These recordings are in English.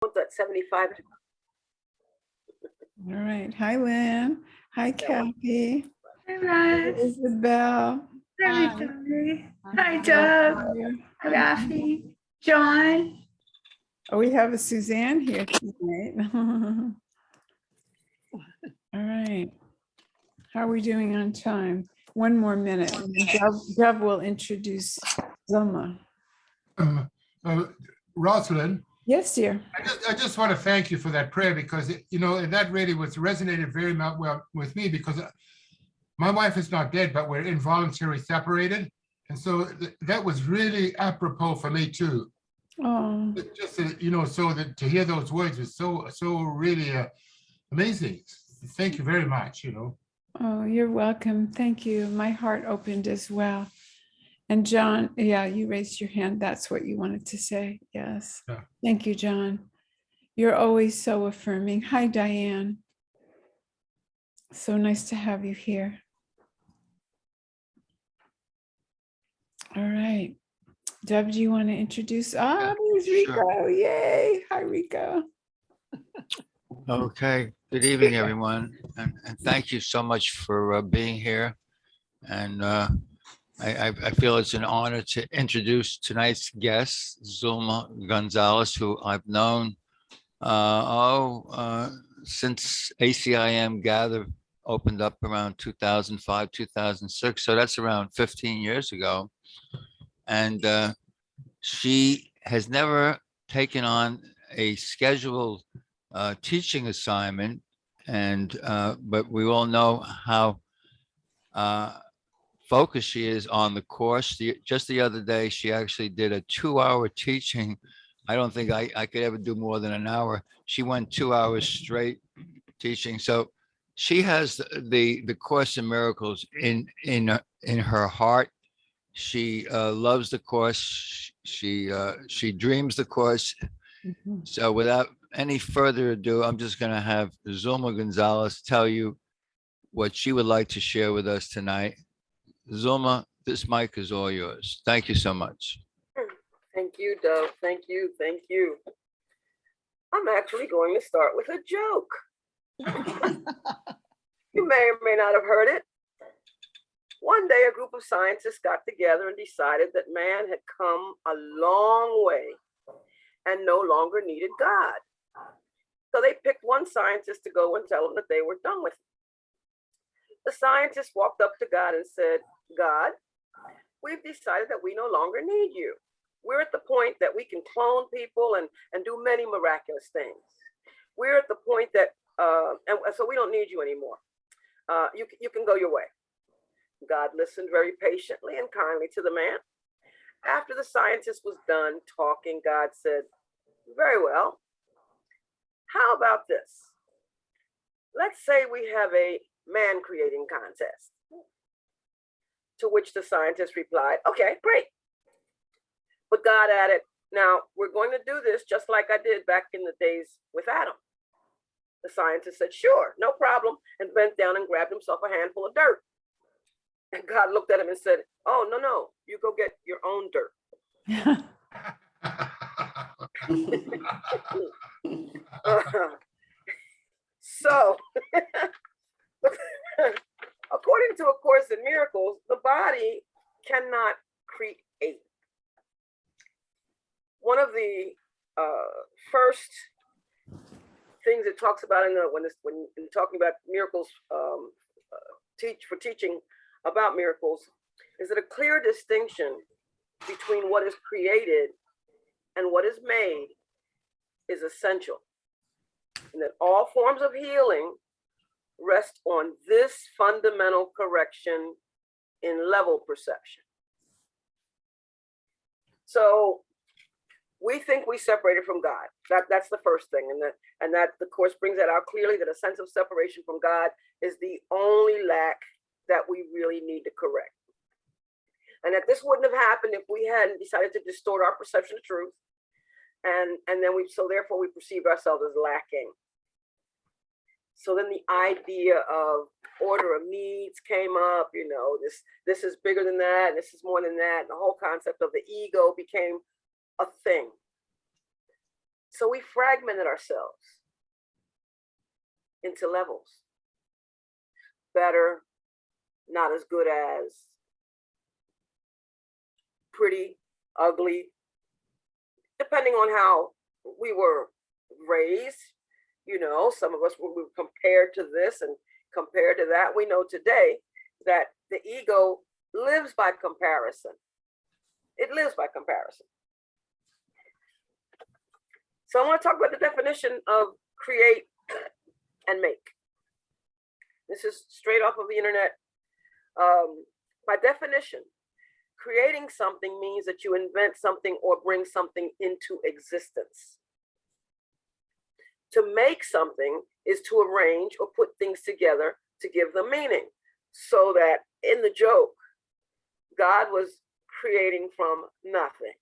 What's that, 75? All right. Hi, Lynn. Hi, Kathy. Hi, Raj. Isabel. Hi, Victoria. Hi, Dov. Hi, Rafi. John. Oh, we have a Suzanne here tonight. All right. How are we doing on time? One more minute. And then Dov will introduce Zulma. Rosalyn, Yes, dear. I just want to thank you for that prayer because, that really resonated very well with me because my wife is not dead, but we're involuntarily separated. And so that was really apropos for me too. Oh, Just, so that to hear those words is so really amazing. Thank you very much, oh, you're welcome. Thank you. My heart opened as well. And John, yeah, you raised your hand. That's what you wanted to say. Yes. Yeah. Thank you, John. You're always so affirming. Hi, Diane. So nice to have you here. All right. Dov, do you want to introduce? There's Rico. Sure. Yay. Hi, Rico. Okay, good evening, everyone, and thank you so much for being here. And I feel it's an honor to introduce tonight's guest, Zulma Gonzales, who I've known since ACIM opened up around 2005, 2006. So that's around 15 years ago. And she has never taken on a scheduled teaching assignment, but we all know how focused she is on the course. Just the other day, she actually did a 2-hour teaching. I don't think I could ever do more than an hour. She went 2 hours straight teaching. So she has the Course in Miracles in her heart. She loves the course. She dreams the course. Mhm. So without any further ado, I'm just going to have Zulma Gonzales tell you what she would like to share with us tonight. Zulma, this mic is all yours. Thank you so much. Thank you, Dov. Thank you. Thank you. I'm actually going to start with a joke. You may or may not have heard it. One day, a group of scientists got together and decided that man had come a long way and no longer needed God. So they picked one scientist to go and tell him that they were done with it. The scientist walked up to God and said, God, we've decided that we no longer need you. We're at the point that we can clone people and do many miraculous things. We're at the point that, and so we don't need you anymore. You can go your way. God listened very patiently and kindly to the man. After the scientist was done talking, God said, very well. How about this? Let's say we have a man creating contest. To which the scientist replied, okay, great. But God added, now we're going to do this just like I did back in the days with Adam. The scientist said, sure, no problem, and bent down and grabbed himself a handful of dirt. And God looked at him and said, oh, no, you go get your own dirt. So, according to A Course in Miracles, the body cannot create. One of the first things it talks about when talking about miracles, teaching about miracles, is that a clear distinction between what is created and what is made is essential, and that all forms of healing rest on this fundamental correction in level perception. So we think we separated from God. That's the first thing, and that the Course brings that out clearly, that a sense of separation from God is the only lack that we really need to correct. And that this wouldn't have happened if we hadn't decided to distort our perception of truth. And then therefore we perceived ourselves as lacking. So then the idea of order of needs came up, this is bigger than that, this is more than that. And the whole concept of the ego became a thing. So we fragmented ourselves into levels. Better, not as good as, pretty, ugly, depending on how we were raised. You know, some of us were compared to this and compared to that. We know today that the ego lives by comparison. It lives by comparison. So I want to talk about the definition of create and make. This is straight off of the internet. By definition, creating something means that you invent something or bring something into existence. To make something is to arrange or put things together to give them meaning. So that in the joke, God was creating from nothing.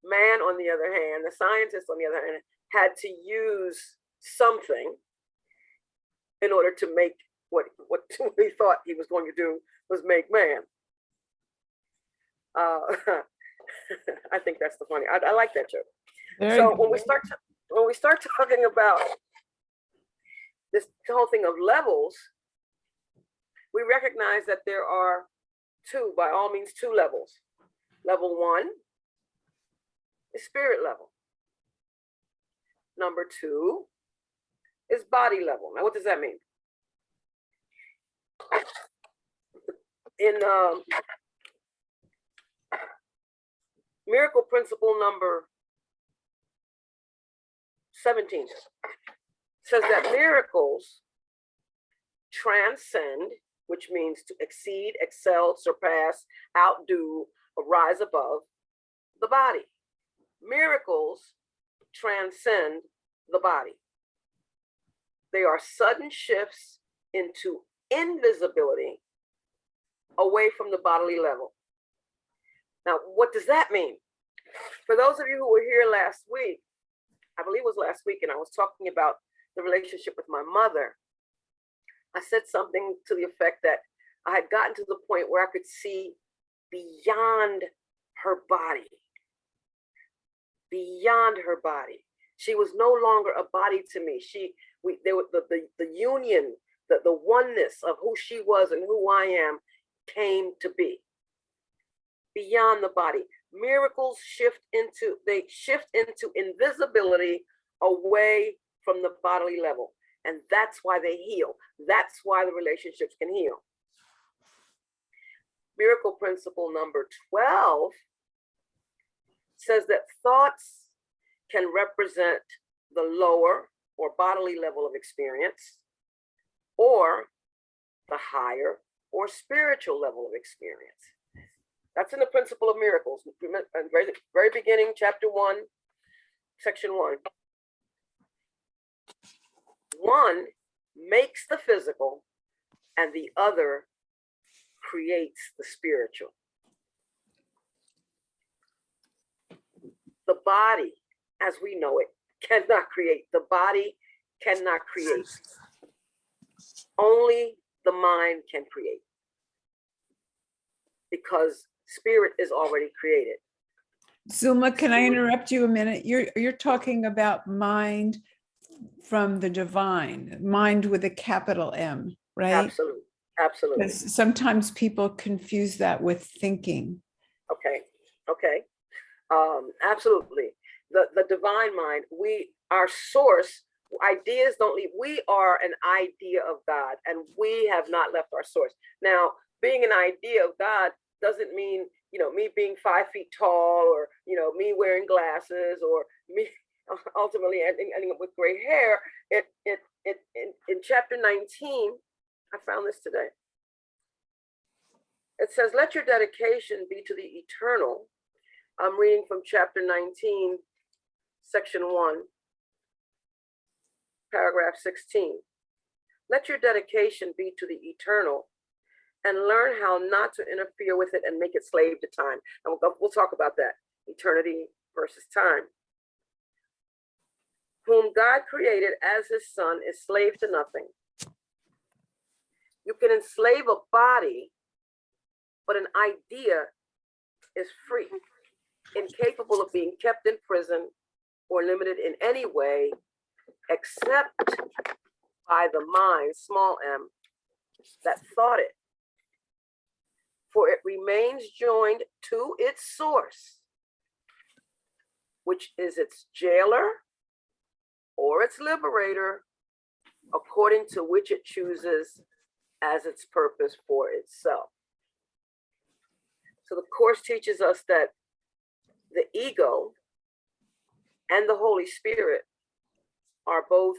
Man, on the other hand, the scientist, on the other hand, had to use something in order to make what he thought he was going to do was make man. I think that's the funny. I like that joke. Very So good. when we start talking about this whole thing of levels, we recognize that there are two, by all means, two levels. Level one is spirit level. Number two is body level. Now, what does that mean? In miracle principle number 17 says that miracles transcend, which means to exceed, excel, surpass, outdo, or rise above the body. Miracles transcend the body. They are sudden shifts into invisibility away from the bodily level. Now, what does that mean? For those of you who were here last week, I believe it was last week, and I was talking about the relationship with my mother. I said something to the effect that I had gotten to the point where I could see beyond her body. Beyond her body. She was no longer a body to me. The union, the oneness of who she was and who I am came to be. Beyond the body. Miracles shift into invisibility away from the bodily level. And that's why they heal. That's why the relationships can heal. Miracle principle number 12 says that thoughts can represent the lower or bodily level of experience, or the higher or spiritual level of experience. That's in the principle of miracles. Very beginning, chapter 1, section 1. One makes the physical and the other creates the spiritual. The body, as we know it, cannot create. The body cannot create. Only the mind can create. Because spirit is already created. Zulma, can I interrupt you a minute? You're talking about mind from the divine, mind with a capital M, right? Absolutely. Absolutely. 'Cause sometimes people confuse that with thinking. Okay. Absolutely. The divine mind, our source, ideas don't leave. We are an idea of God, and we have not left our source. Now, being an idea of God doesn't mean, me being 5 feet tall, or, me wearing glasses, or me ultimately ending up with gray hair. In chapter 19, I found this today. It says, let your dedication be to the eternal. I'm reading from chapter 19, section 1, paragraph 16. Let your dedication be to the eternal, and learn how not to interfere with it and make it slave to time. And we'll talk about that, eternity versus time. Whom God created as his son is slave to nothing. You can enslave a body, but an idea is free, incapable of being kept in prison or limited in any way except by the mind, small m, that thought it. For it remains joined to its source, which is its jailer or its liberator, according to which it chooses as its purpose for itself. So the Course teaches us that the ego and the Holy Spirit are both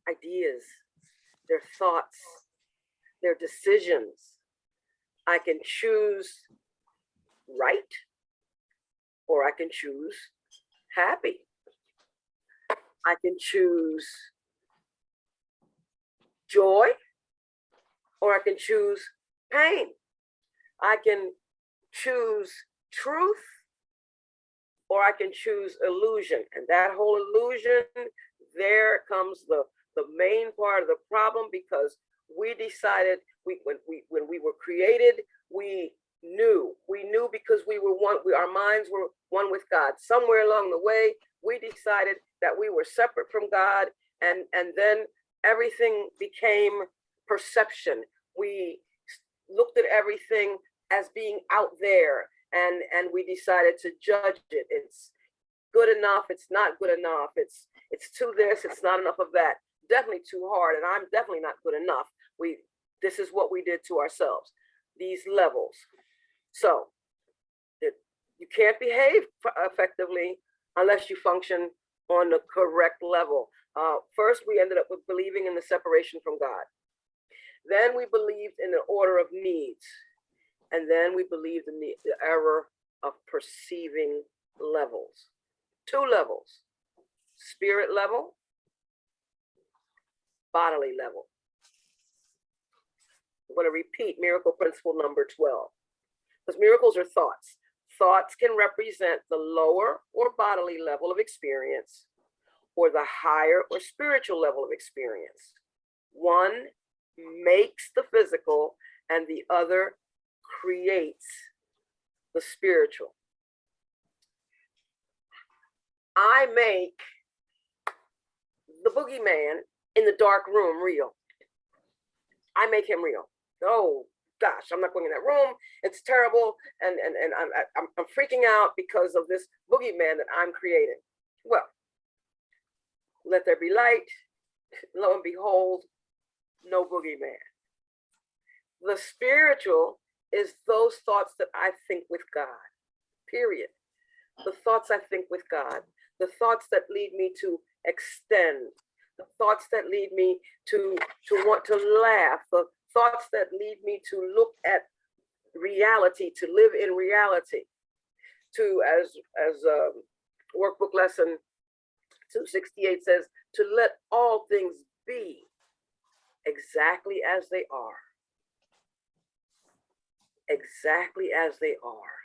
ideas, their thoughts, their decisions. I can choose right, or I can choose happy. I can choose joy, or I can choose pain. I can choose truth, or I can choose illusion. And that whole illusion, there comes the main part of the problem, because we decided when we were created, we knew because we were one, our minds were one with God. Somewhere along the way, we decided that we were separate from God, and then everything became perception. We looked at everything as being out there, and we decided to judge it. It's good enough, it's not good enough, it's too this, it's not enough of that, definitely too hard, and I'm definitely not good enough. This is what we did to ourselves, these levels. So you can't behave effectively unless you function on the correct level. First, we ended up with believing in the separation from God. Then we believed in the order of needs. And then we believed in the error of perceiving levels. 2 levels: spirit level, bodily level. I'm going to repeat miracle principle number 12, because miracles are thoughts. Thoughts can represent the lower or bodily level of experience, or the higher or spiritual level of experience. One makes the physical, and the other creates the spiritual. I make the boogeyman in the dark room real. I make him real. Oh gosh, I'm not going in that room. It's terrible, and I'm freaking out because of this boogeyman that I'm creating. Well, let there be light. Lo and behold, no boogeyman. The spiritual is those thoughts that I think with God, period. The thoughts I think with God, the thoughts that lead me to extend, the thoughts that lead me to want to laugh, the thoughts that lead me to look at reality, to live in reality, to, as workbook lesson 268 says, to let all things be exactly as they are. Exactly as they are.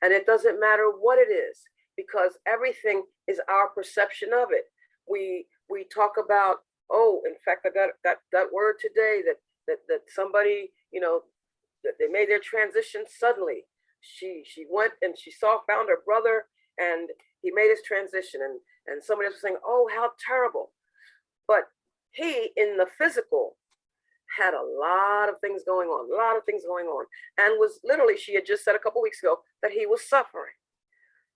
And it doesn't matter what it is, because everything is our perception of it. We talk about, oh, in fact, I got word today that somebody, that they made their transition suddenly. She went and she found her brother, and he made his transition, and somebody else was saying, oh, how terrible. But he, in the physical, had a lot of things going on, and was literally, she had just said a couple weeks ago that he was suffering.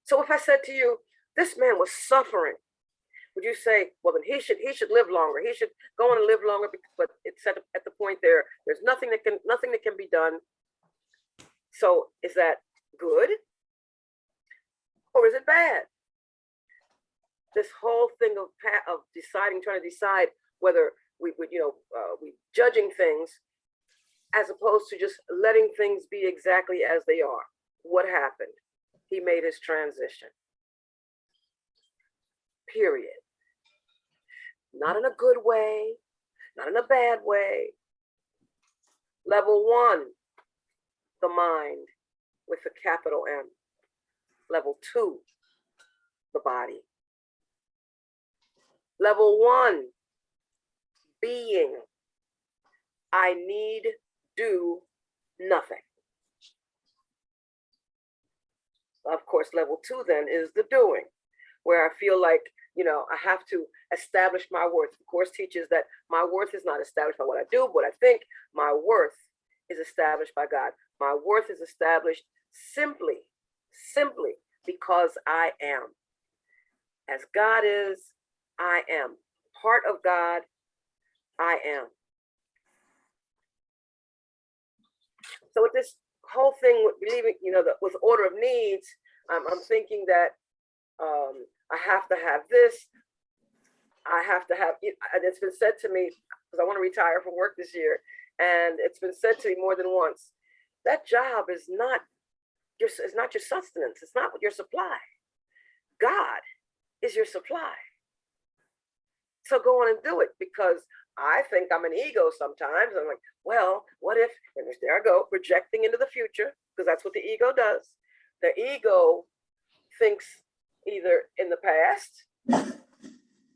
So if I said to you, this man was suffering, would you say, well, then he should live longer, he should go on and live longer? But it's at the point there's nothing that can be done. So is that good, or is it bad? This whole thing of trying to decide whether we judging things, as opposed to just letting things be exactly as they are. What happened? He made his transition. Period. Not in a good way, not in a bad way. Level 1, the mind with a capital M. Level 2, the body. Level 1, being. I need do nothing. Of course, level 2 then is the doing. where I feel like, I have to establish my worth. The Course teaches that my worth is not established by what I do, what I think. My worth is established by God. My worth is established simply because I am. As God is, I am. Part of God, I am. So with this whole thing with believing, with order of needs, I'm thinking that I have to have this. I have to have, and it's been said to me, because I want to retire from work this year, and it's been said to me more than once, that job is not your sustenance. It's not your supply. God is your supply. So go on and do it, because I think I'm an ego sometimes. I'm like, well, what if, and there I go, projecting into the future, because that's what the ego does. The ego thinks either in the past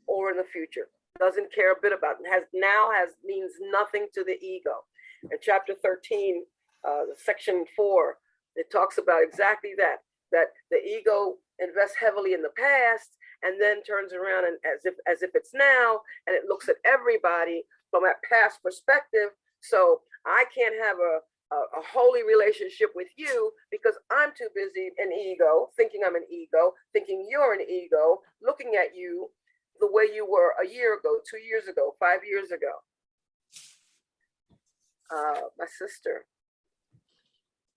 or in the future, doesn't care a bit about it, means nothing to the ego. In chapter 13, section 4, it talks about exactly that the ego invests heavily in the past and then turns around and as if it's now, and it looks at everybody from a past perspective. So I can't have a holy relationship with you because I'm too busy in ego, thinking I'm an ego, thinking you're an ego, looking at you the way you were a year ago, 2 years ago, 5 years ago. My sister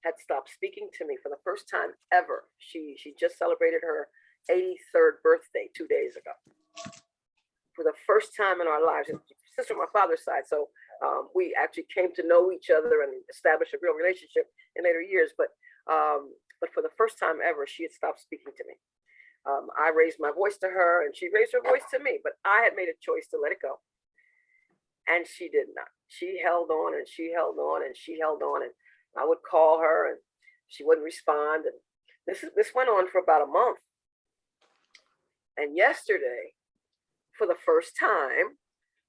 had stopped speaking to me for the first time ever. She just celebrated her 83rd birthday 2 days ago. For the first time in our lives, and sister on my father's side, so we actually came to know each other and established a real relationship in later years. But for the first time ever, she had stopped speaking to me. I raised my voice to her, and she raised her voice to me. But I had made a choice to let it go, and she did not. She held on, and she held on, and she held on, and I would call her, and she wouldn't respond. And this went on for about a month. And yesterday, for the first time,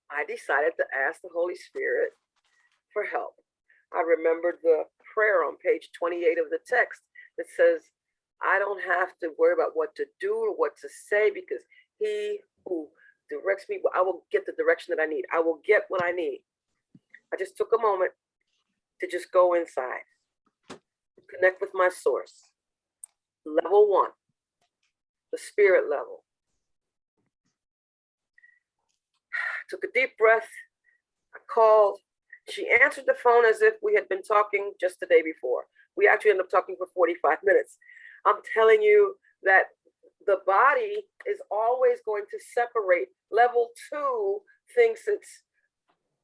I decided to ask the Holy Spirit for help. I remembered the prayer on page 28 of the text that says, I don't have to worry about what to do or what to say, because he who directs me, I will get the direction that I need. I will get what I need. I just took a moment to just go inside, connect with my source. Level 1, the spirit level. Took a deep breath. I called. She answered the phone as if we had been talking just the day before. We actually ended up talking for 45 minutes. I'm telling you that the body is always going to separate. Level 2 thinks it's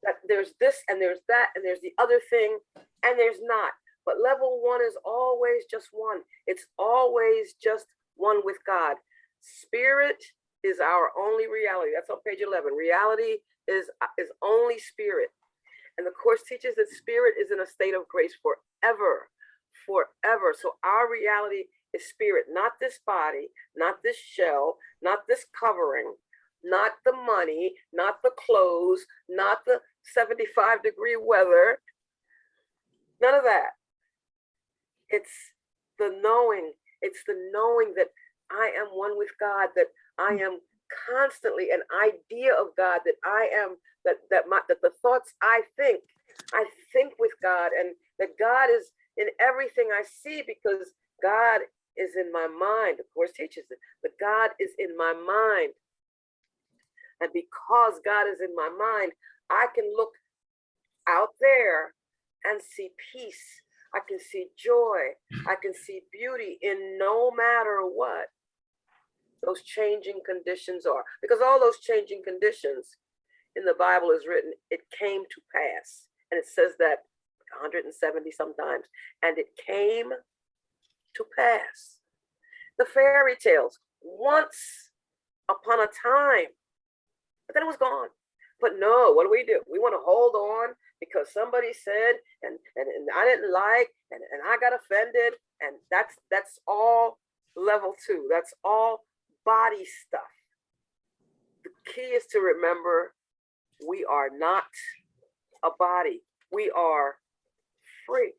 that there's this and there's that and there's the other thing, and there's not. But level 1 is always just one. It's always just one with God. Spirit is our only reality. That's on page 11. Reality is only spirit. And the Course teaches that spirit is in a state of grace forever. So our reality is spirit, not this body, not this shell, not this covering, not the money, not the clothes, not the 75-degree weather. None of that. It's the knowing. It's the knowing that I am one with God, that I am constantly an idea of God, that I am, that the thoughts I think with God, and that God is in everything I see, because God is in my mind. The Course teaches it, that God is in my mind. And because God is in my mind, I can look out there and see peace. I can see joy. I can see beauty in no matter what those changing conditions are. Because all those changing conditions in the Bible is written, it came to pass. And it says that 170 sometimes. And it came to pass. The fairy tales, once upon a time, but then it was gone. But no, what do? We want to hold on because somebody said, and I didn't like, and I got offended. And that's all level 2. That's all body stuff. The key is to remember we are not a body. We are free.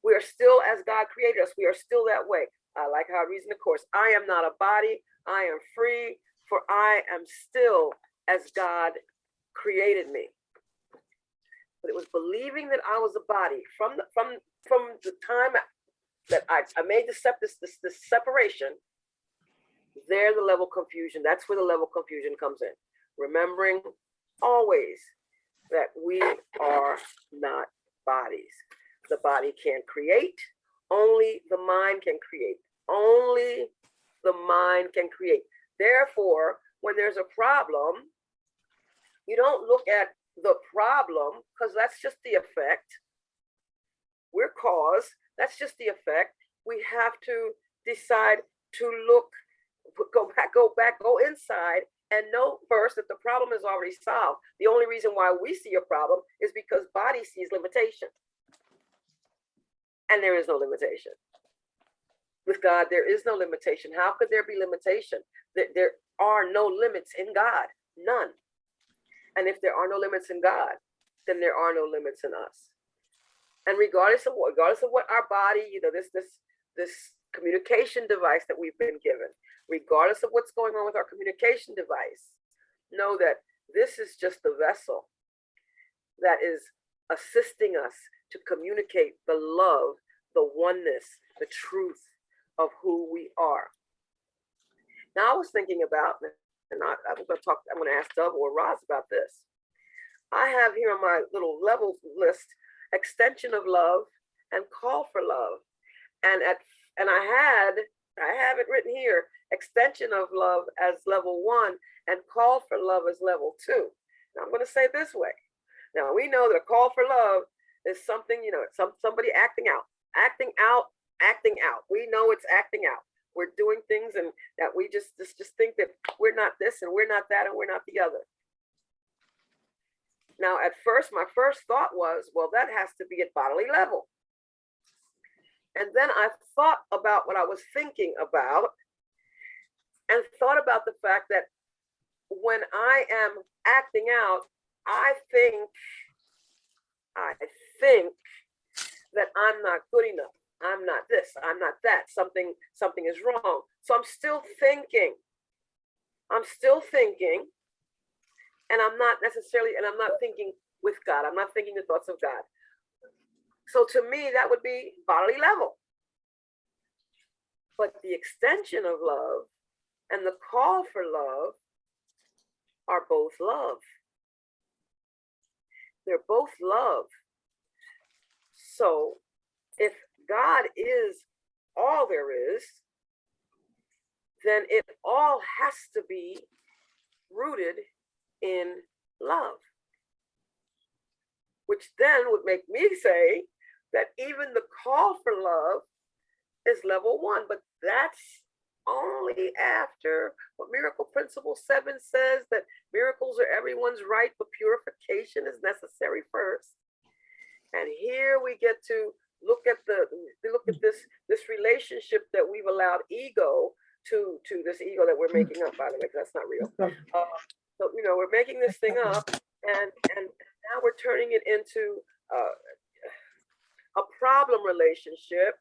We are still as God created us. We are still that way. I like how it reads in the course. I am not a body. I am free, for I am still as God created me. But it was believing that I was a body from the time that I made this separation. There, the level of confusion. That's where the level of confusion comes in. Remembering always that we are not bodies. The body can't create. Only the mind can create. Only the mind can create. Therefore, when there's a problem, you don't look at the problem, because that's just the effect. We're cause. That's just the effect. We have to decide to look, go inside and know first that the problem is already solved. The only reason why we see a problem is because body sees limitation. And there is no limitation. With God, there is no limitation. How could there be limitation? There are no limits in God, none. And if there are no limits in God, then there are no limits in us. And regardless of what our body, this communication device that we've been given, regardless of what's going on with our communication device, know that this is just the vessel that is assisting us to communicate the love, the oneness, the truth of who we are. Now, I was thinking about, and I'm going to ask Dov or Roz about this. I have here on my little levels list, extension of love and call for love. And I have it written here, extension of love as level 1 and call for love as level 2. Now I'm going to say it this way. Now we know that a call for love is something, somebody acting out. We know it's acting out. We're doing things and that we just think that we're not this and we're not that and we're not the other. Now, at first, my first thought was, well, that has to be at bodily level. And then I thought about what I was thinking about and thought about the fact that when I am acting out, I think that I'm not good enough. I'm not this, I'm not that. Something is wrong. So I'm still thinking. And I'm not thinking with God. I'm not thinking the thoughts of God. So to me, that would be bodily level. But the extension of love and the call for love are both love. They're both love. So if God is all there is, then it all has to be rooted in love. Which then would make me say that even the call for love is level 1, but that's only after what Miracle Principle 7 says, that miracles are everyone's right, but purification is necessary first. And here we get to look at this relationship that we've allowed ego to this ego that we're making up, by the way, because that's not real. So we're making this thing up, and now we're turning it into a problem relationship.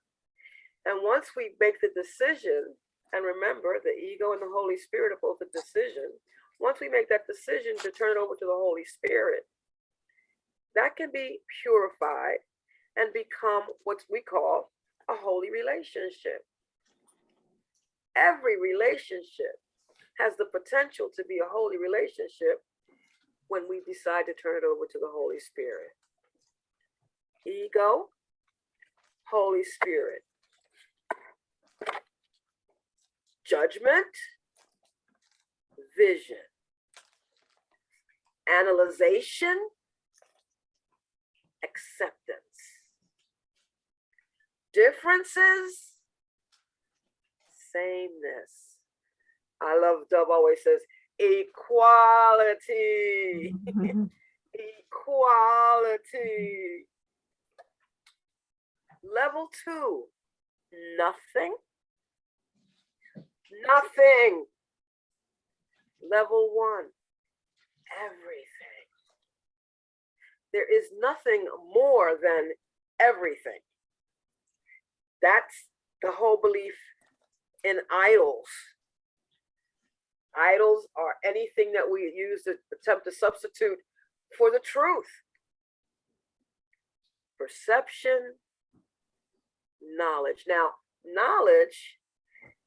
And once we make the decision, and remember, the ego and the Holy Spirit are both a decision. Once we make that decision to turn it over to the Holy Spirit, that can be purified and become what we call a holy relationship. Every relationship has the potential to be a holy relationship when we decide to turn it over to the Holy Spirit. Ego, Holy Spirit. Judgment, vision. Analyzation, acceptance. Differences, sameness. I love Dov always says equality. Equality. Level 2, nothing. Nothing. Level 1, everything. There is nothing more than everything. That's the whole belief in idols. Idols are anything that we use to attempt to substitute for the truth. Perception, knowledge. Now, knowledge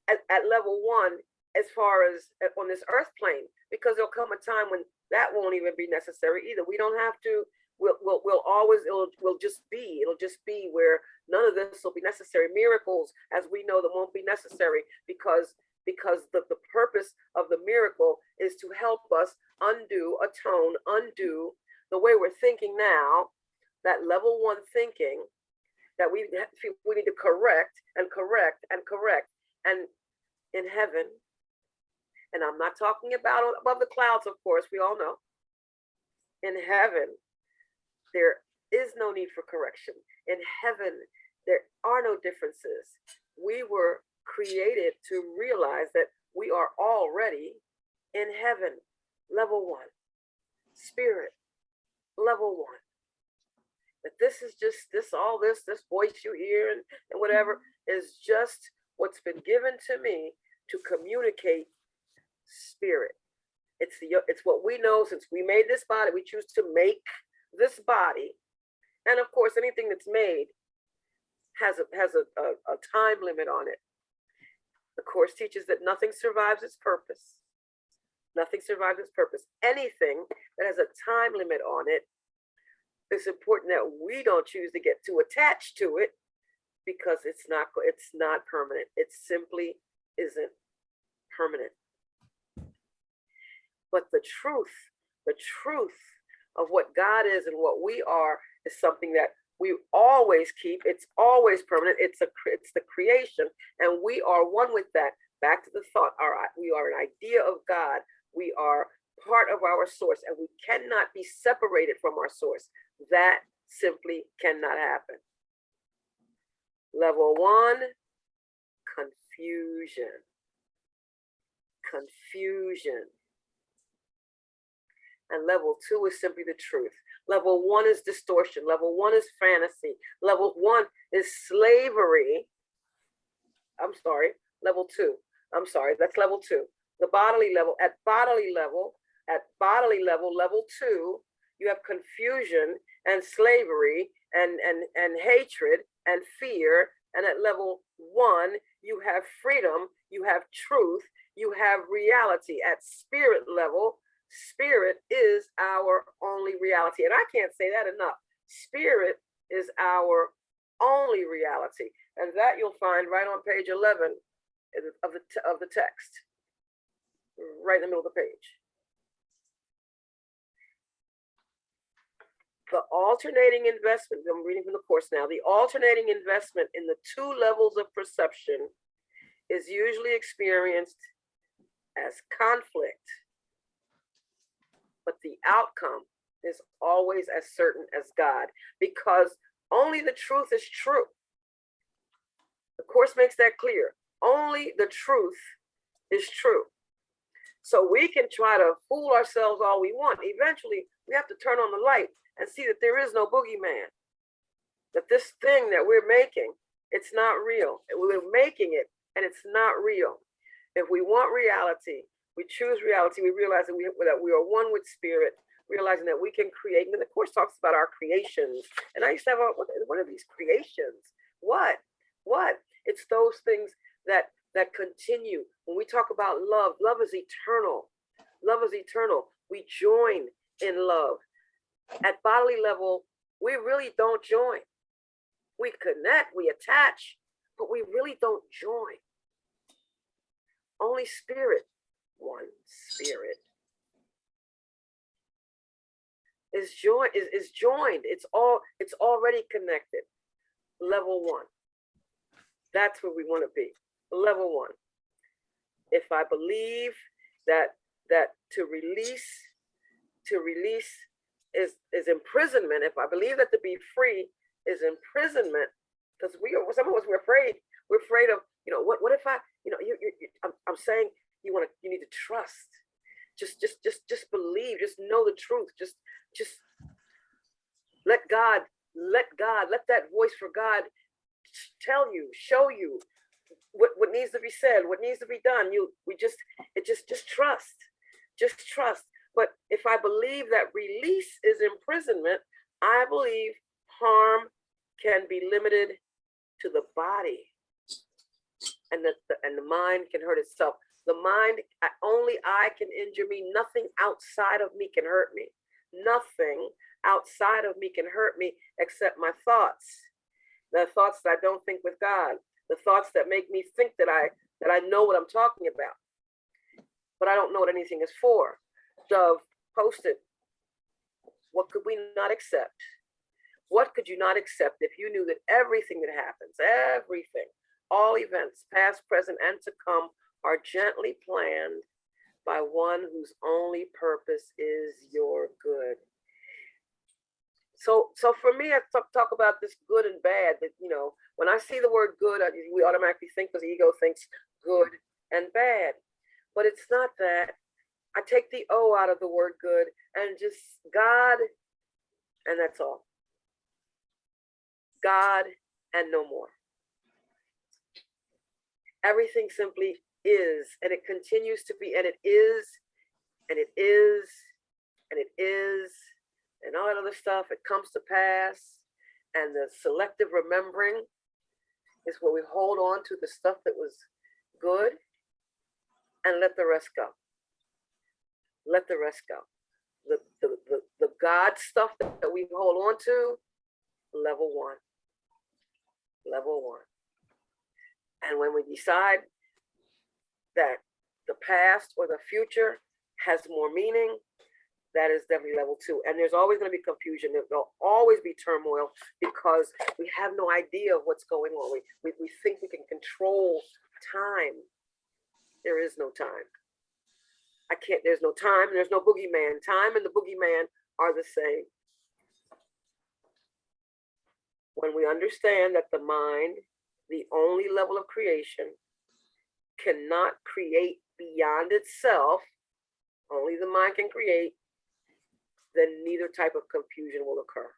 at level one, as far as on this earth plane, because there'll come a time when that won't even be necessary either. We don't have to. We'll always. It'll just be. It'll just be where none of this will be necessary. Miracles, as we know, that won't be necessary because the purpose of the miracle is to help us undo the way we're thinking now. That level one thinking that we need to correct. And in heaven, and I'm not talking about above the clouds, of course, we all know. In heaven, there is no need for correction. In heaven, there are no differences. We were created to realize that we are already in heaven, level one. Spirit, level one. That this is just this voice you hear and whatever is just what's been given to me to communicate spirit. It's what we know since we made this body. We choose to make this body, and of course, anything that's made has a time limit on it. The Course teaches that nothing survives its purpose. Nothing survives its purpose. Anything that has a time limit on it, it's important that we don't choose to get too attached to it, because it's not permanent. It simply isn't permanent. But the truth of what God is and what we are is something that we always keep. It's always permanent. It's the creation, and we are one with that. Back to the thought, we are an idea of God. We are part of our source, and we cannot be separated from our source. That simply cannot happen. Level one, confusion. And level two is simply the truth. Level one is distortion. Level one is fantasy. Level one is slavery. Level two. That's level two. The bodily level. At bodily level, level two, you have confusion and slavery and hatred and fear. And at level one, you have freedom, you have truth, you have reality. At spirit level, spirit is our only reality. And I can't say that enough. Spirit is our only reality. And that you'll find right on page 11 of the text, right in the middle of the page. The alternating investment, I'm reading from the Course now, the alternating investment in the two levels of perception is usually experienced as conflict, but the outcome is always as certain as God, because only the truth is true. The Course makes that clear. Only the truth is true. So we can try to fool ourselves all we want. Eventually, we have to turn on the light and see that there is no boogeyman. That this thing that we're making, it's not real. We're making it, and it's not real. If we want reality, we choose reality. We realize that we are one with spirit, realizing that we can create. And the Course talks about our creations. And I used to have what are these creations? What? It's those things that continue. When we talk about love, love is eternal. Love is eternal. We join in love. At bodily level, we really don't join. We connect, we attach, but we really don't join. Only spirit, one spirit, is joined. It's already connected. Level one. That's where we want to be. Level one. If I believe that to release is imprisonment, if I believe that to be free is imprisonment, because some of us we're afraid of, what if I, I'm saying you need to trust. Just believe, just know the truth. Just let that voice for God tell you, show you what needs to be said, what needs to be done. Just trust, just trust. But if I believe that release is imprisonment, I believe harm can be limited to the body, and the mind can hurt itself. The mind, only I can injure me. Nothing outside of me can hurt me. Nothing outside of me can hurt me except my thoughts. The thoughts that I don't think with God. The thoughts that make me think that I know what I'm talking about, but I don't know what anything is for. Dove posted, what could we not accept? What could you not accept if you knew that everything that happens, everything, all events, past, present, and to come, are gently planned by one whose only purpose is your good? So for me, I talk about this good and bad. That, you know, when I see the word good, we automatically think, because the ego thinks good and bad, but it's not that. I take the O out of the word good and just God, and that's all. God and no more. Everything simply is, and it continues to be, and it is, and it is, and it is, and all that other stuff. It comes to pass, and the selective remembering is where we hold on to the stuff that was good and let the rest go. Let the rest go. The God stuff that we hold on to, level one. Level one. And when we decide that the past or the future has more meaning, that is definitely level two. And there's always going to be confusion. There'll always be turmoil because we have no idea of what's going on. We think we can control time. There is no time. There's no time, there's no boogeyman. Time and the boogeyman are the same. When we understand that the mind, the only level of creation, cannot create beyond itself, only the mind can create, then neither type of confusion will occur.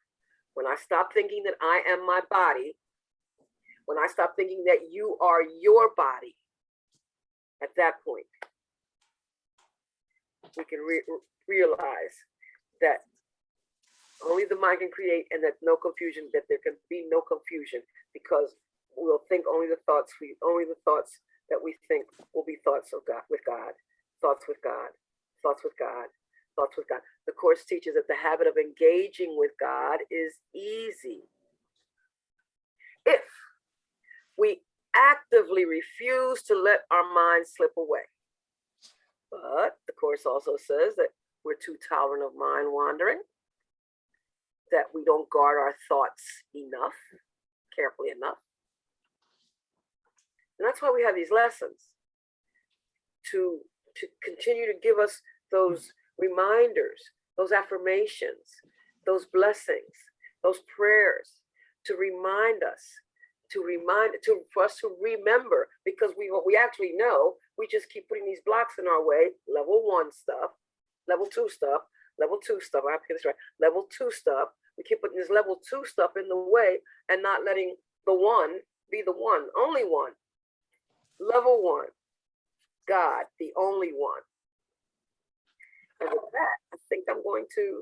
When I stop thinking that I am my body, when I stop thinking that you are your body, at that point, we can realize that only the mind can create, and that no confusion, that there can be no confusion, because we'll think only the thoughts that we think will be thoughts of God, with God, thoughts with God, thoughts with God, thoughts with God. The Course teaches that the habit of engaging with God is easy if we actively refuse to let our minds slip away. But the Course also says that we're too tolerant of mind wandering, that we don't guard our thoughts enough, carefully enough. And that's why we have these lessons, to continue to give us those reminders, those affirmations, those blessings, those prayers, to remind us, for us to remember, because we actually know, we just keep putting these blocks in our way. Level one stuff, level two stuff, level two stuff. I have to get this right. Level two stuff. We keep putting this level two stuff in the way and not letting the one be the one, only one. Level one, God, the only one. And with that, I think I'm going to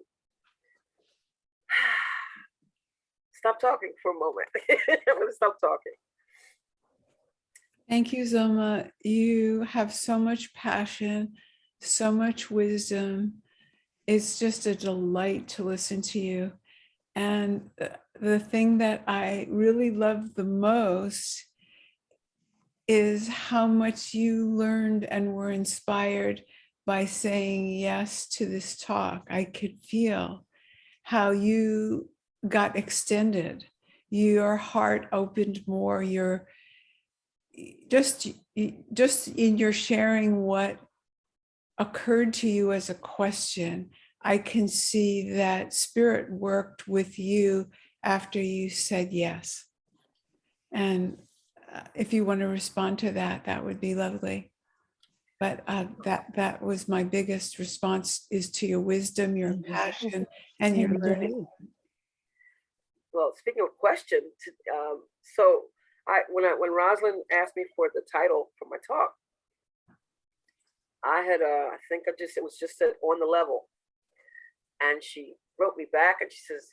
stop talking for a moment. I'm going to stop talking. Thank you, Zulma. You have so much passion, so much wisdom. It's just a delight to listen to you. And the thing that I really love the most is how much you learned and were inspired by saying yes to this talk. I could feel how you got extended. Your heart opened more. You're just in your sharing what occurred to you as a question. I can see that Spirit worked with you after you said yes. And if you want to respond to that, that would be lovely. But that was my biggest response, is to your wisdom, your passion, and your learning. Well, speaking of question, so When Rosalind asked me for the title for my talk, I had I think it was just said on the level, and she wrote me back and she says,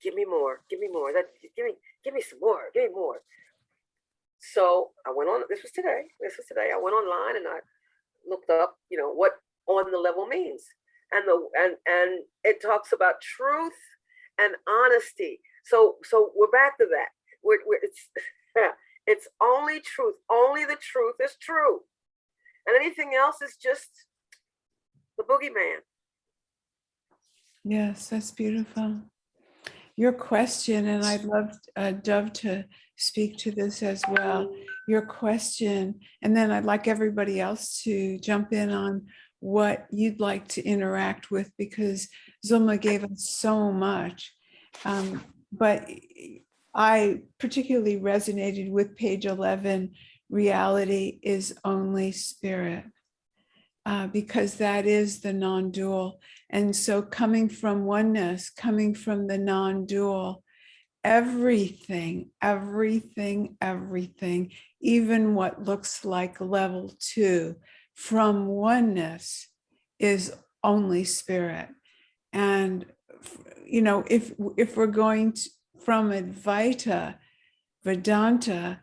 give me more, give me more, give me some more, give me more. So I went on, this was today, I went online and I looked up, what on the level means. And it talks about truth and honesty. So we're back to that. It's only truth. Only the truth is true. And anything else is just the boogeyman. Yes, that's beautiful. Your question, and I'd love Dov to speak to this as well. Your question, and then I'd like everybody else to jump in on what you'd like to interact with, because Zulma gave us so much. But I particularly resonated with page 11, reality is only spirit, because that is the non-dual. And so coming from oneness, coming from the non-dual, everything, even what looks like level 2 from oneness is only spirit. And, if we're going to, from Advaita, Vedanta,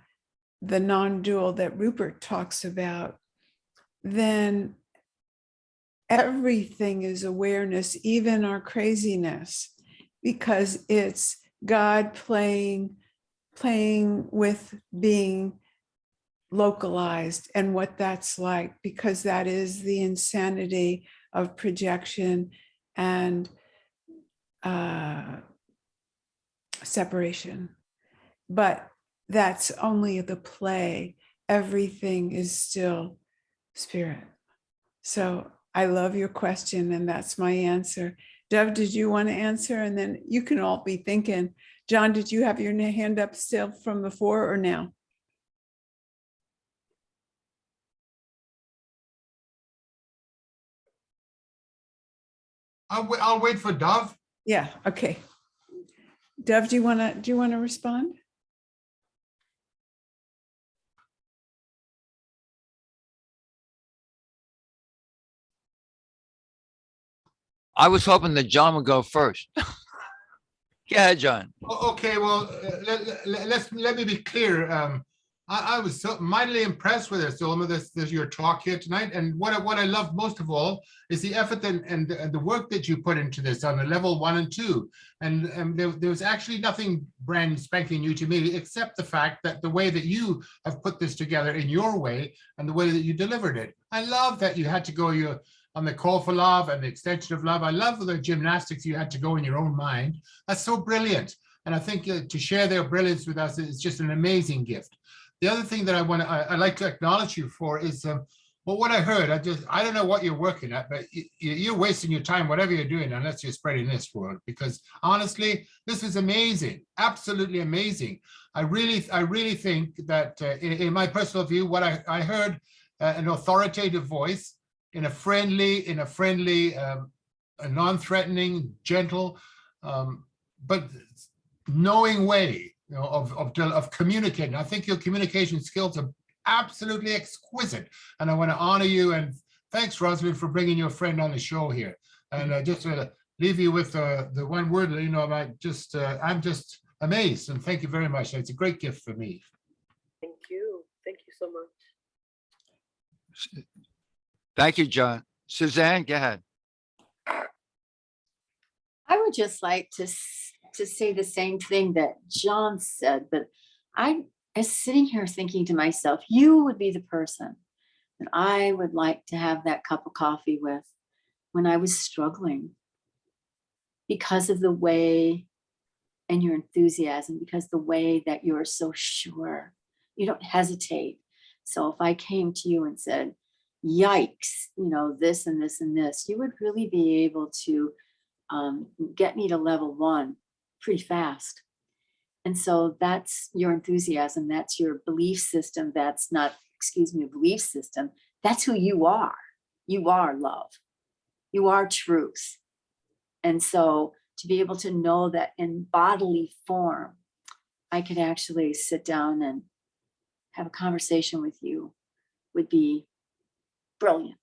the non-dual that Rupert talks about, then everything is awareness, even our craziness, because it's God playing with being localized and what that's like, because that is the insanity of projection and separation. But that's only the play. Everything is still spirit. So I love your question, and that's my answer. Dov, did you want to answer? And then you can all be thinking. John, did you have your hand up still from before or now? I'll wait for Dov. Yeah, okay. Dov, do you want to respond? I was hoping that John would go first. Yeah, John. Okay, well, let me be clear. I was so mightily impressed with this, Zulma, this your talk here tonight. And what I love most of all is the effort and the work that you put into this on the level 1 and 2. And there was actually nothing brand spanking new to me, except the fact that the way that you have put this together in your way and the way that you delivered it. I love that you had to go on the call for love and the extension of love. I love the gymnastics you had to go in your own mind. That's so brilliant. And I think to share their brilliance with us is just an amazing gift. The other thing that I'd like to acknowledge you for is, well, what I heard, I don't know what you're working at, but you're wasting your time, whatever you're doing, unless you're spreading this world, because honestly, this is amazing, absolutely amazing. I really think that in my personal view, what I heard, an authoritative voice, in a friendly, a non-threatening, gentle, but knowing way, of communicating. I think your communication skills are absolutely exquisite, and I want to honor you. And thanks, Rosalind, for bringing your friend on the show here. And just to leave you with the one word, I'm just amazed, and thank you very much. It's a great gift for me. Thank you so much. Thank you, John. Suzanne, go ahead. I would just like to say the same thing that John said, but I was sitting here thinking to myself, you would be the person that I would like to have that cup of coffee with when I was struggling, because of the way and your enthusiasm, because the way that you're so sure, you don't hesitate. So if I came to you and said, yikes, this and this and this, you would really be able to get me to level 1 pretty fast. And so that's your enthusiasm. That's your belief system. That's not, a belief system. That's who you are. You are love. You are truth. And so to be able to know that in bodily form, I could actually sit down and have a conversation with you would be brilliant.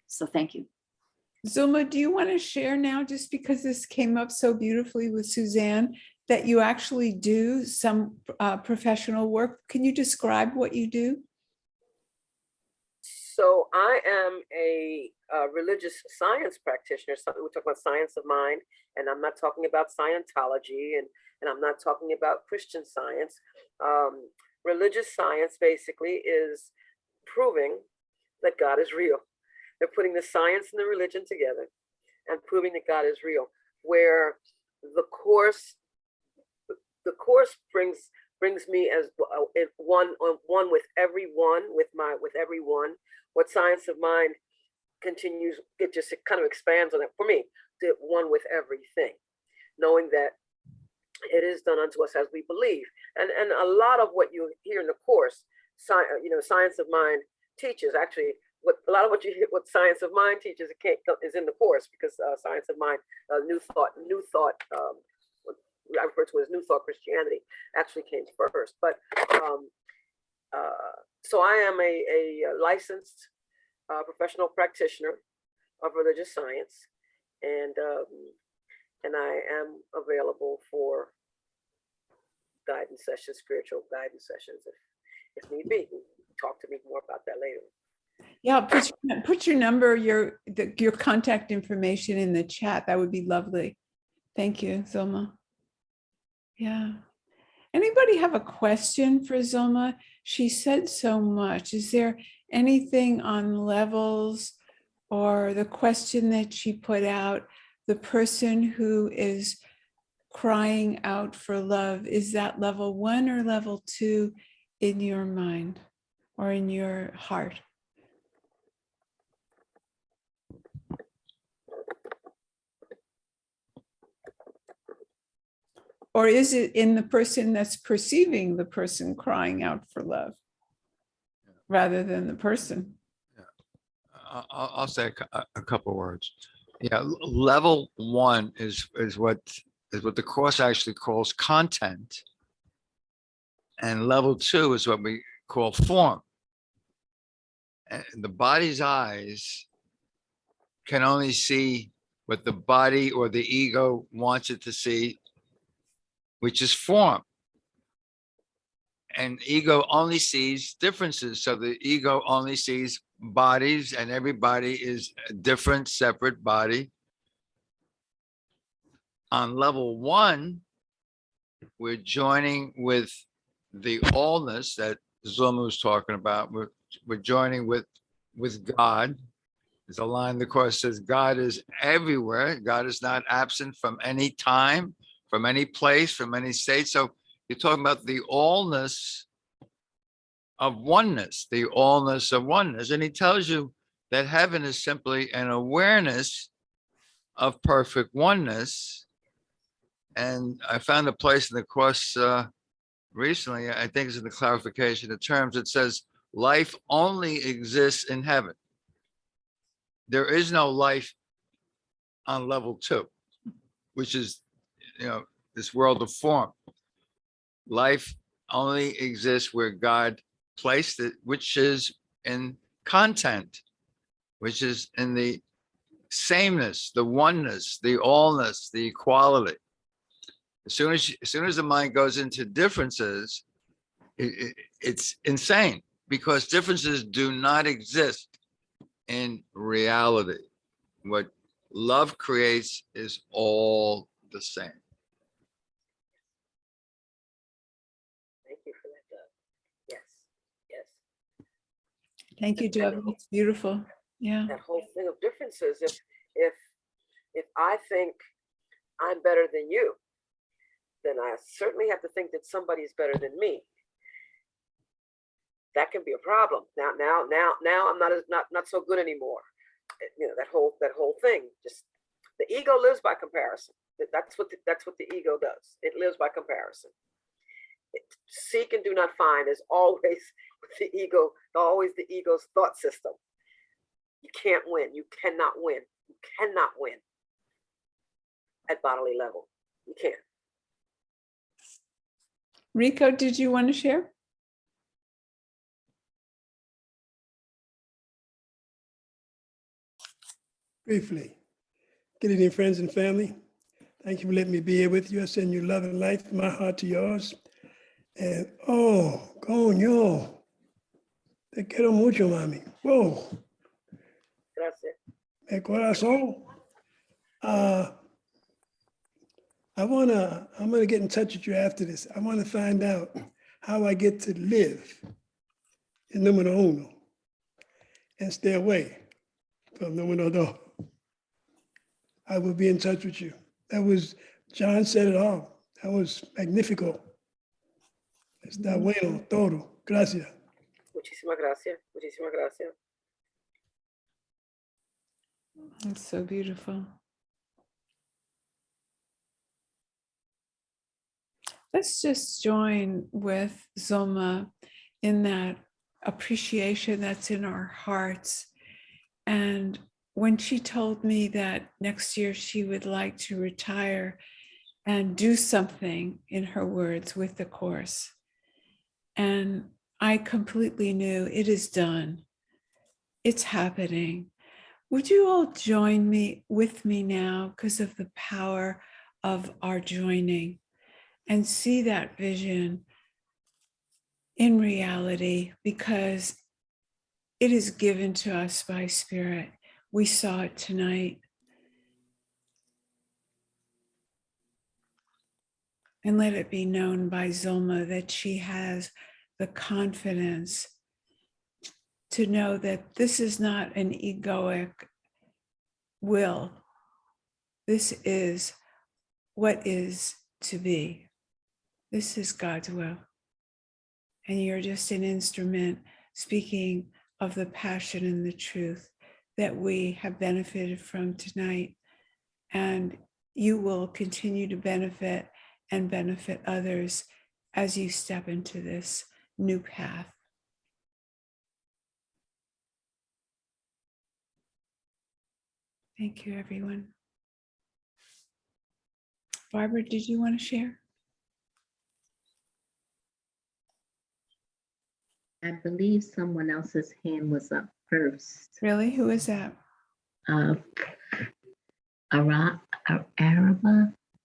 So thank you. Zulma, do you want to share now, just because this came up so beautifully with Suzanne, that you actually do some professional work? Can you describe what you do? So I am a religious science practitioner. So we're talking about science of mind, and I'm not talking about Scientology, and I'm not talking about Christian science. Religious science basically is proving that God is real. They're putting the science and the religion together and proving that God is real. Where the course brings me as one with everyone, with everyone. What Science of Mind continues, it just kind of expands on it for me. The one with everything, knowing that it is done unto us as we believe. And a lot of what you hear in the course, Science of Mind teaches, actually a lot of what you hear, what Science of Mind teaches, is in the course, because Science of Mind, New Thought, what I refer to as New Thought Christianity, actually came first. But so I am a licensed professional practitioner of religious science, and I am available for guidance sessions, spiritual guidance sessions, if need be. Talk to me more about that later. Yeah, put your number, your contact information in the chat. That would be lovely. Thank you, Zulma. Yeah. Anybody have a question for Zulma? She said so much. Is there anything on levels, or the question that she put out, the person who is crying out for love, is that level 1 or level 2 in your mind or in your heart? Or is it in the person that's perceiving the person crying out for love rather than the person? I'll say a couple words. Yeah, level 1 is what the course actually calls content, and level 2 is what we call form. And the body's eyes can only see what the body or the ego wants it to see, which is form. And ego only sees differences. So the ego only sees bodies, and everybody is a different, separate body. On level 1, we're joining with the allness that Zulma was talking about. We're joining with God. There's a line in the course says God is everywhere. God is not absent from any time, from any place, from any state. So you're talking about the allness of oneness, the allness of oneness. And he tells you that heaven is simply an awareness of perfect oneness. And I found a place in the course recently, I think it's in the clarification of terms, it says life only exists in heaven. There is no life on level 2, which is, this world of form. Life only exists where God placed it, which is in content, which is in the sameness, the oneness, the allness, the equality. As soon as the mind goes into differences, it's insane, because differences do not exist in reality. What love creates is all the same. Thank you for that, Dov. Yes. Thank you, Dov. It's beautiful. Yeah. That whole thing of differences. If I think I'm better than you, then I certainly have to think that somebody's better than me. That can be a problem. Now I'm not so good anymore. That whole thing. Just the ego lives by comparison. That's what the ego does. It lives by comparison. Seek and do not find is always the ego. Always the ego's thought system. You can't win. You cannot win. You cannot win at bodily level. You can't. Rico, did you want to share? briefly. Good evening, friends and family. Thank you for letting me be here with you. I send you love and light from my heart to yours. And oh, coño, te quiero mucho, mami. Whoa, Gracias. mi corazón. I'm gonna get in touch with you after this. I want to find out how I get to live in número uno and stay away from número dos. I will be in touch with you. John said it all. That was magnifico. Está bueno todo. Gracias. Muchísimas gracias. Muchísimas gracias. It's so beautiful. Let's just join with Zulma in that appreciation that's in our hearts. And when she told me that next year she would like to retire and do something, in her words, with the course, and I completely knew it is done. It's happening. Would you all join me with me now because of the power of our joining and see that vision in reality, because it is given to us by Spirit. We saw it tonight. And let it be known by Zulma that she has the confidence to know that this is not an egoic will. This is what is to be. This is God's will. And you're just an instrument speaking of the passion and the truth that we have benefited from tonight. And you will continue to benefit and benefit others as you step into this new path. Thank you, everyone. Barbara, did you want to share? I believe someone else's hand was up first. Really? Who is that? Araba.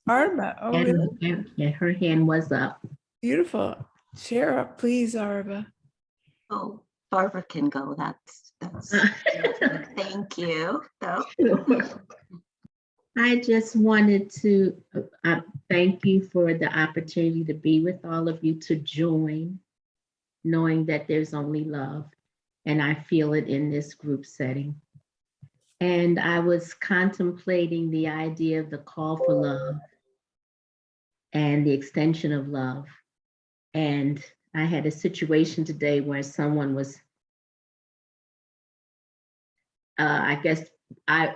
Arba. Oh, really? Yeah, her hand was up. Beautiful. Share up, please, Arba. Oh, Barbara can go. That's thank you. So. I just wanted to thank you for the opportunity to be with all of you, to join, knowing that there's only love, and I feel it in this group setting. And I was contemplating the idea of the call for love and the extension of love. And I had a situation today where someone was,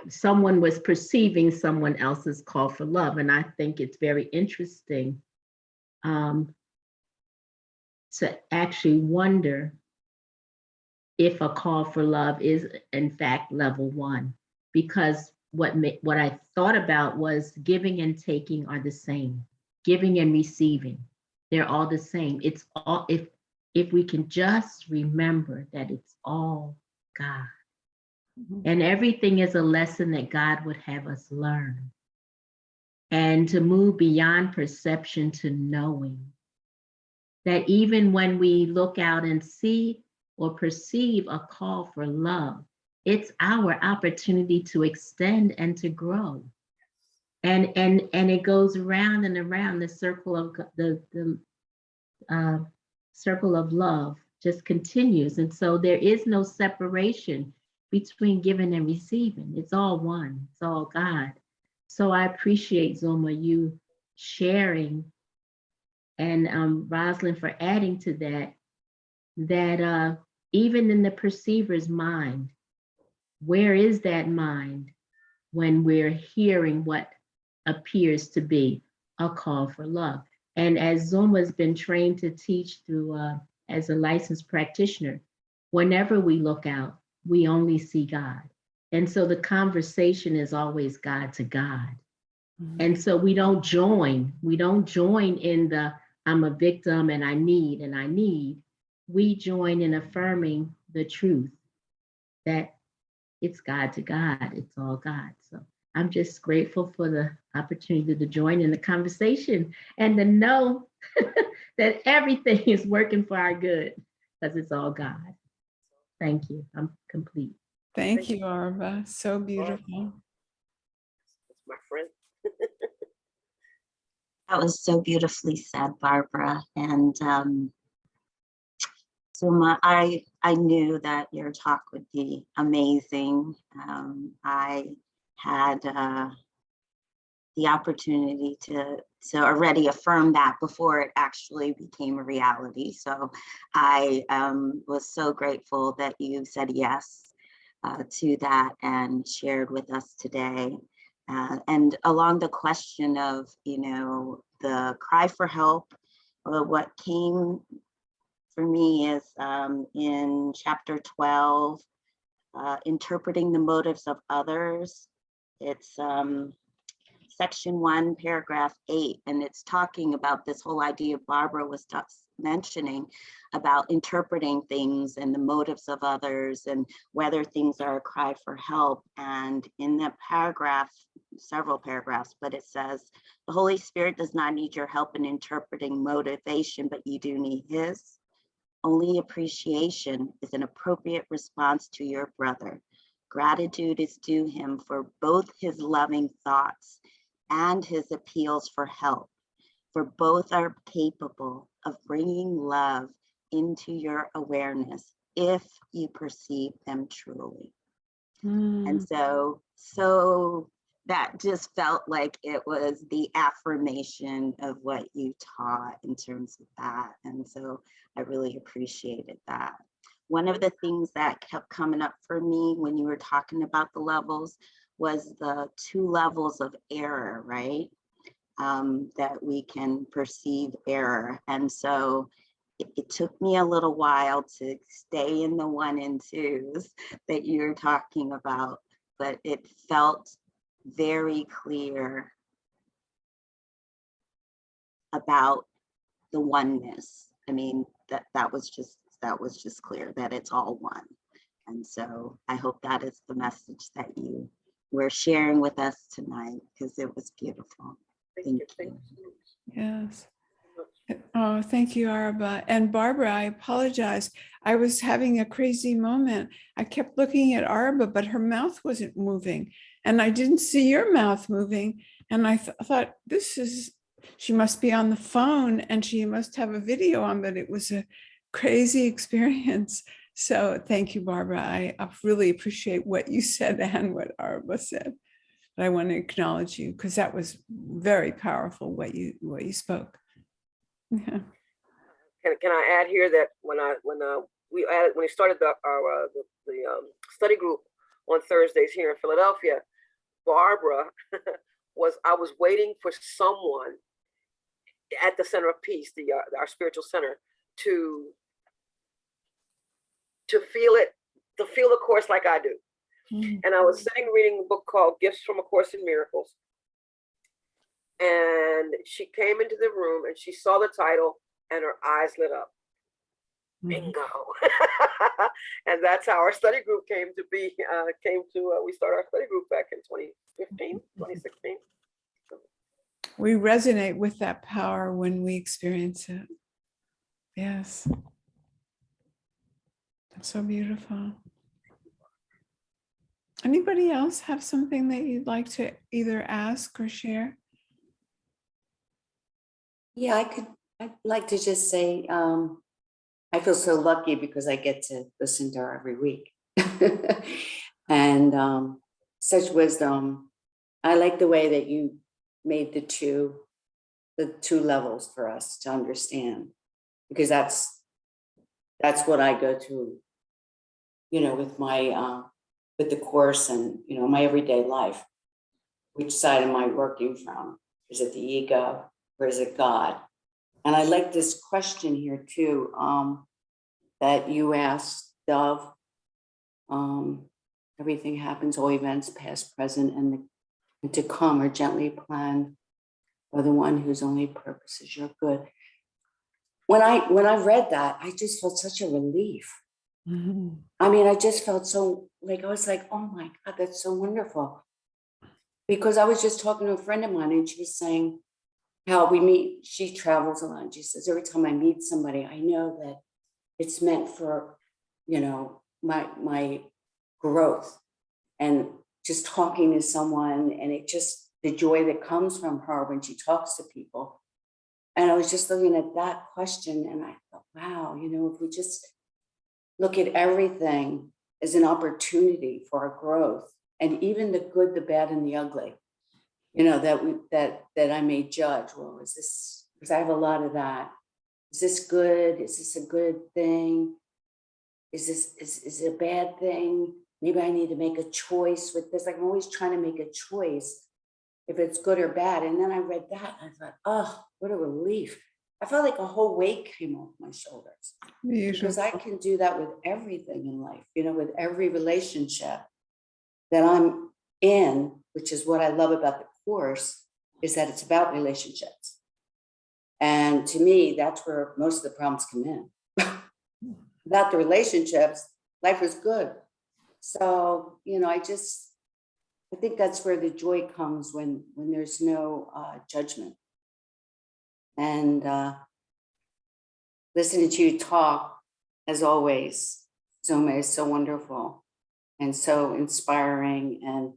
someone was perceiving someone else's call for love. And I think it's very interesting to actually wonder if a call for love is in fact level one, because what I thought about was giving and taking are the same. Giving and receiving, they're all the same. It's all, if we can just remember that it's all God. And everything is a lesson that God would have us learn. And to move beyond perception to knowing that even when we look out and see or perceive a call for love, it's our opportunity to extend and to grow. And it goes around and around. The circle of circle of love just continues. And so there is no separation between giving and receiving. It's all one, it's all God. So I appreciate, Zulma, you sharing, and Rosalyn for adding to that even in the perceiver's mind, where is that mind when we're hearing what appears to be a call for love? And as Zulma's been trained to teach through as a licensed practitioner, whenever we look out, we only see God. And so the conversation is always God to God. Mm-hmm. And so we don't join in the I'm a victim and I need. We join in affirming the truth that it's God to God. It's all God. So I'm just grateful for the opportunity to join in the conversation and to know that everything is working for our good because it's all God. Thank you. I'm complete. Thank you, Arba. So beautiful. It's my friend. That was so beautifully said, Barbara. And Zulma, I knew that your talk would be amazing. I had the opportunity to already affirm that before it actually became a reality. So I was so grateful that you said yes to that and shared with us today. And along the question of, the cry for help, what came for me is in chapter 12, interpreting the motives of others. It's section 1, paragraph 8, and it's talking about this whole idea Barbara was mentioning about interpreting things and the motives of others and whether things are a cry for help. And in that paragraph, several paragraphs, but it says, the Holy Spirit does not need your help in interpreting motivation, but you do need his. Only appreciation is an appropriate response to your brother. Gratitude is due him for both his loving thoughts and his appeals for help, for both are capable of bringing love into your awareness if you perceive them truly. And so that just felt like it was the affirmation of what you taught in terms of that. And so I really appreciated that. One of the things that kept coming up for me when you were talking about the levels was the 2 levels of error, right? That we can perceive error. And so it took me a little while to stay in the 1 and 2s that you're talking about, but it felt very clear about the oneness. I mean, that was just clear that it's all one. And so I hope that is the message that you were sharing with us tonight, because it was beautiful. Thank you. Yes. Oh, thank you, Arba. And Barbara, I apologize. I was having a crazy moment. I kept looking at Arba, but her mouth wasn't moving. And I didn't see your mouth moving. And I thought, she must be on the phone and she must have a video on, but it was a crazy experience. So thank you, Barbara. I really appreciate what you said and what Arba said. But I want to acknowledge you because that was very powerful what you spoke. Yeah. Can I add here that when we started the study group on Thursdays here in Philadelphia, Barbara I was waiting for someone at the Center of Peace, our spiritual center, to feel the course like I do. And I was sitting reading a book called Gifts from A Course in Miracles. And she came into the room and she saw the title and her eyes lit up. Bingo. And that's how our study group came to be. We started our study group back in 2015, 2016. We resonate with that power when we experience it. Yes. That's so beautiful. Anybody else have something that you'd like to either ask or share? Yeah, I'd like to just say, I feel so lucky because I get to listen to her every week. And such wisdom. I like the way that you made the two levels for us to understand, because that's what I go through, with my with the course and my everyday life. Which side am I working from? Is it the ego or is it God? And I like this question here too, that you asked, Dov. Everything happens, all events, past, present, and to come are gently planned by the one whose only purpose is your good. When I read that, I just felt such a relief, Mhm. I mean, I just felt so like, I was like, oh my God, that's so wonderful. Because I was just talking to a friend of mine and she was saying how we meet, she travels a lot. And she says, every time I meet somebody, I know that it's meant for, you know, my growth. And just talking to someone and it just, the joy that comes from her when she talks to people. And I was just looking at that question and I thought, wow, you know, if we just look at everything as an opportunity for our growth, and even the good, the bad, and the ugly, you know, that I may judge. Well, is this, because I have a lot of that. Is this good? Is this a good thing? Is it a bad thing? Maybe I need to make a choice with this. Like I'm always trying to make a choice if it's good or bad. And then I read that and I thought, oh, what a relief. I felt like a whole weight came off my shoulders because I can do that with everything in life, you know, with every relationship that I'm in, which is what I love about the course, is that it's about relationships. And to me, that's where most of the problems come in. Without the relationships, life is good. So, you know, I think that's where the joy comes when there's no judgment. And listening to you talk, as always, Zoma, is so wonderful and so inspiring. And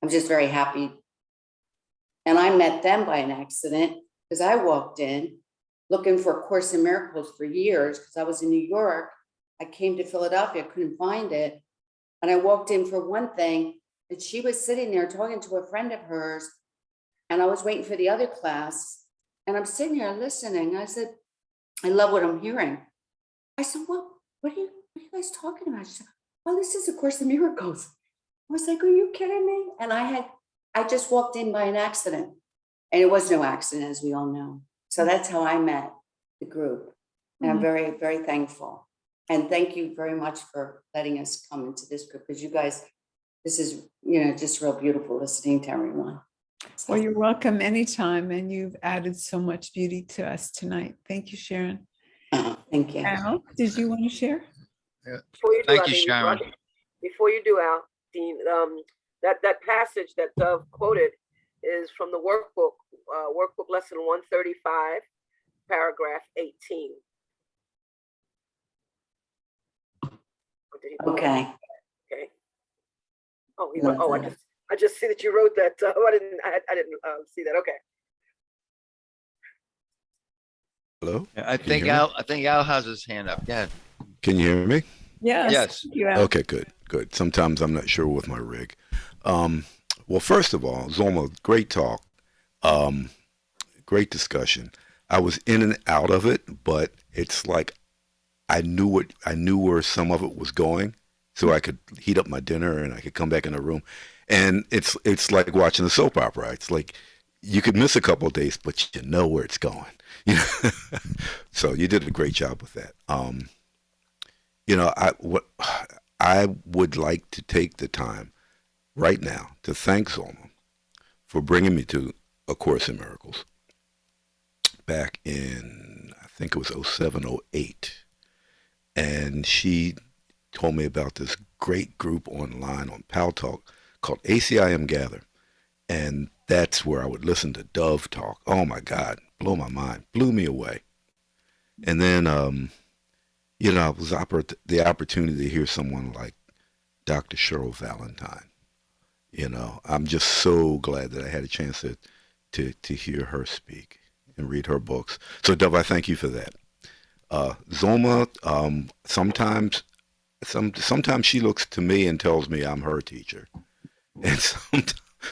I'm just very happy. And I met them by an accident because I walked in looking for A Course in Miracles for years because I was in New York. I came to Philadelphia, couldn't find it. And I walked in for one thing and she was sitting there talking to a friend of hers. And I was waiting for the other class. And I'm sitting here listening. I said, I love what I'm hearing. I said, well, what are you guys talking about? She said, oh, this is A Course in Miracles. I was like, are you kidding me? And I just walked in by an accident. And it was no accident, as we all know. So that's how I met the group. And I'm very, very thankful. And thank you very much for letting us come into this group because you guys, this is, you know, just real beautiful listening to everyone. So. Well, you're welcome anytime. And you've added so much beauty to us tonight. Thank you, Sharon. Thank you. Al, did you want to share? Thank you, Sharon. Before you do, Al, Dean, that passage that Dov quoted is from the workbook lesson 135, paragraph 18. Okay. Okay. Oh, I just see that you wrote that. I didn't see that. Okay. Hello? I think Al has his hand up. Yeah. Can you hear me? Yes. Yes. Thank you, Al. Okay, good. Sometimes I'm not sure with my rig. Well, first of all, Zulma, great talk. Great discussion. I was in and out of it, but it's like I knew where some of it was going, so I could heat up my dinner and I could come back in the room. And it's like watching a soap opera. It's like you could miss a couple of days, but you know where it's going. You know? So you did a great job with that. You know, I would like to take the time right now to thank Zulma for bringing me to A Course in Miracles back in, I think it was 07, 08. And she told me about this great group online on Pal Talk called ACIM Gather. And that's where I would listen to Dov talk. Oh my God, blow my mind, blew me away. And then, you know, it was the opportunity to hear someone like Dr. Cheryl Valentine. You know, I'm just so glad that I had a chance to hear her speak and read her books. So, Dov, I thank you for that. Zulma, sometimes she looks to me and tells me I'm her teacher, and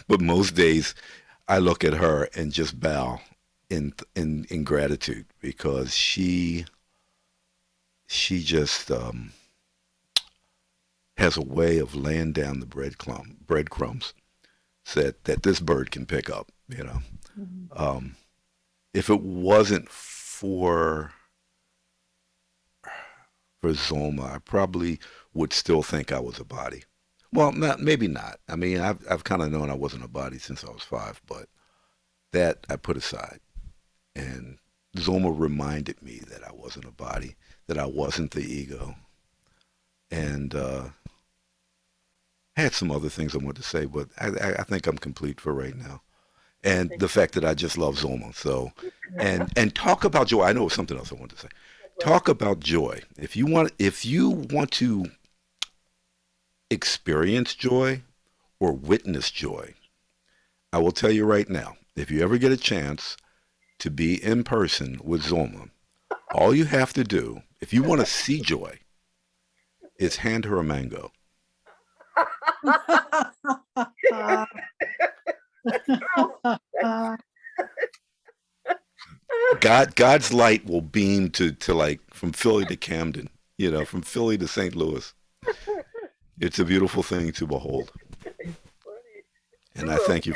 but most days I look at her and just bow in gratitude because she just has a way of laying down the breadcrumbs that this bird can pick up. You know, if it wasn't for Zulma, I probably would still think I was a body. Well, maybe not. I mean, I've kind of known I wasn't a body since I was 5, but that I put aside. And Zulma reminded me that I wasn't a body, that I wasn't the ego, and had some other things I wanted to say, but I think I'm complete for right now. And the fact that I just love Zulma. So, and talk about joy. I know something else I wanted to say. Talk about joy. If you want to experience joy or witness joy, I will tell you right now, if you ever get a chance to be in person with Zulma, all you have to do, if you want to see joy, is hand her a mango. God's light will beam to like from Philly to Camden, from Philly to St. Louis. It's a beautiful thing to behold. And I thank you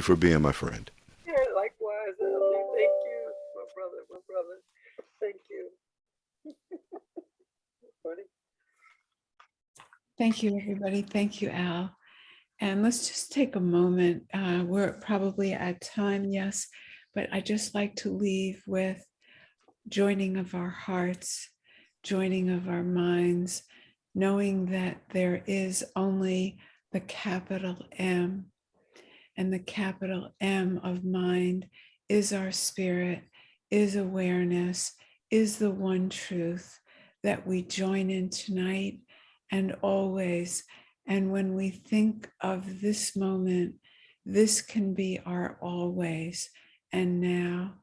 for being my friend. Yeah, likewise. Thank you, my brother. Thank you. Thank you, everybody. Thank you, Al. And let's just take a moment. We're probably at time, yes, but I just like to leave with joining of our hearts, joining of our minds, knowing that there is only the capital M, and the capital M of mind is our spirit, is awareness, is the one truth that we join in tonight and always. And when we think of this moment, this can be our always, and now,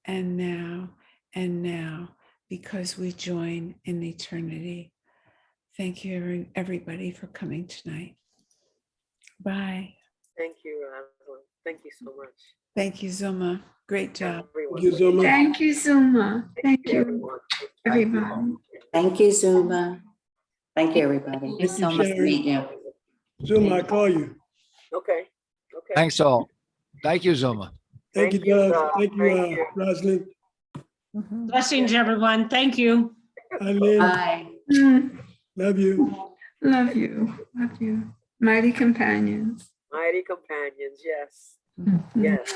and now, and now, because we join in eternity. Thank you, everybody, for coming tonight. Bye. Thank you, Rosalind. Thank you so much. Thank you, Zulma. Great job. Thank you, Zulma. Thank you, Zulma. Thank you, Everyone. everybody. Thank you, Zulma. Thank you, everybody. Thank you, So much to Sharon. meet you. Zulma, I call you. Okay. Thanks all. Thank you, Zulma. Thank you, Thank you, Dov. Dov. Thank you, Thank you. Rosalyn. Blessings, everyone. Thank you. Eileen, Bye. love you. Love you. Love you. Mighty companions. Mighty companions, yes. Mhm. Yes.